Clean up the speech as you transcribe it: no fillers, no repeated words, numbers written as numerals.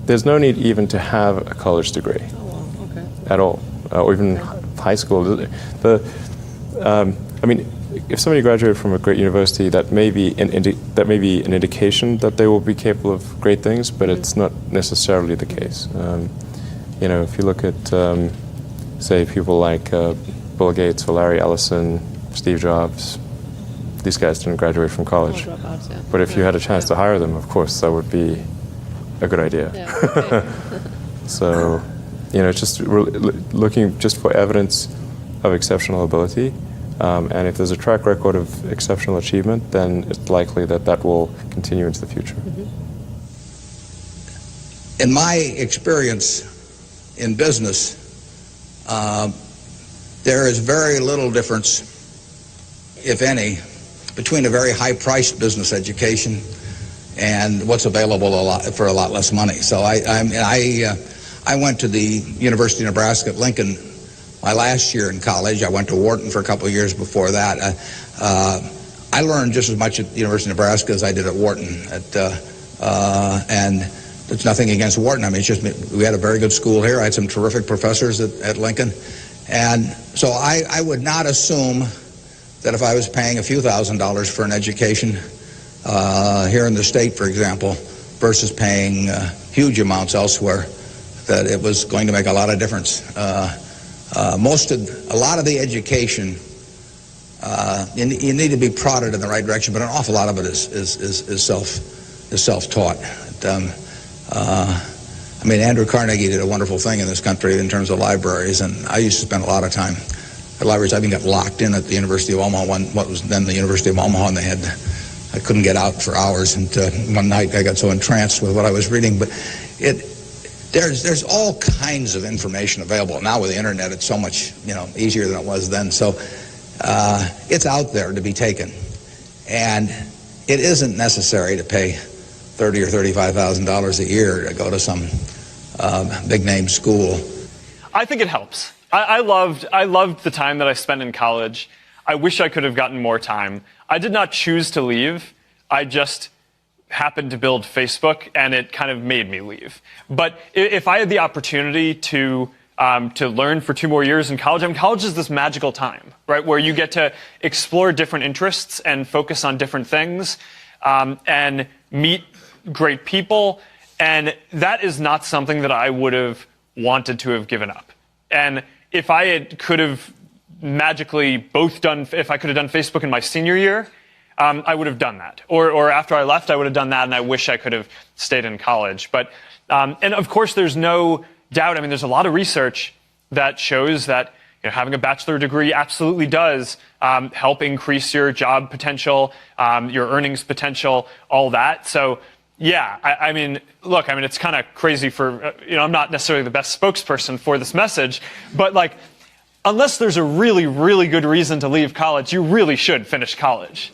there's no need even to have a college degree at all, or even high school. I mean, if somebody graduated from a great university, that may be an indication that they will be capable of great things, but it's not necessarily the case. If you look at, say, people like Bill Gates or Larry Ellison, Steve Jobs, these guys didn't graduate from college. But if you had a chance to hire them, of course, that would be a good idea. So, it's just looking just for evidence of exceptional ability. And if there's a track record of exceptional achievement, then it's likely that that will continue into the future. In my experience in business, there is very little difference, if any, between a very high-priced business education and what's available for a lot less money. So I went to the University of Nebraska at Lincoln my last year in college. I went to Wharton for a couple of years before that. I learned just as much at the University of Nebraska as I did at Wharton. And there's nothing against Wharton. I mean, it's just we had a very good school here. I had some terrific professors at Lincoln. And so I would not assume that if I was paying a few $1,000s for an education here in the state, for example, versus paying huge amounts elsewhere, that it was going to make a lot of difference. A lot of the education, you need to be prodded in the right direction, but an awful lot of it is self-taught. I mean, Andrew Carnegie did a wonderful thing in this country in terms of libraries, and I used to spend a lot of time at libraries. I even got locked in at the University of Omaha, what was then the University of Omaha, and I couldn't get out for hours. And one night I got so entranced with what I was reading, but there's all kinds of information available now with the internet. It's so much easier than it was then. So it's out there to be taken, and it isn't necessary to pay $30,000 or $35,000 a year to go to some big name school. I think it helps. I loved the time that I spent in college. I wish I could have gotten more time. I did not choose to leave. I just happened to build Facebook, and it kind of made me leave. But if I had the opportunity to learn for 2 more years in college, I mean, college is this magical time, right, where you get to explore different interests and focus on different things and meet great people. And that is not something that I would have wanted to have given up. And if I could have magically if I could have done Facebook in my senior year, I would have done that. Or after I left, I would have done that, and I wish I could have stayed in college. But, and of course, there's no doubt. I mean, there's a lot of research that shows that having a bachelor degree absolutely does help increase your job potential, your earnings potential, all that. So, yeah, I mean, look, it's kind of crazy for, I'm not necessarily the best spokesperson for this message, but unless there's a really, really good reason to leave college, you really should finish college.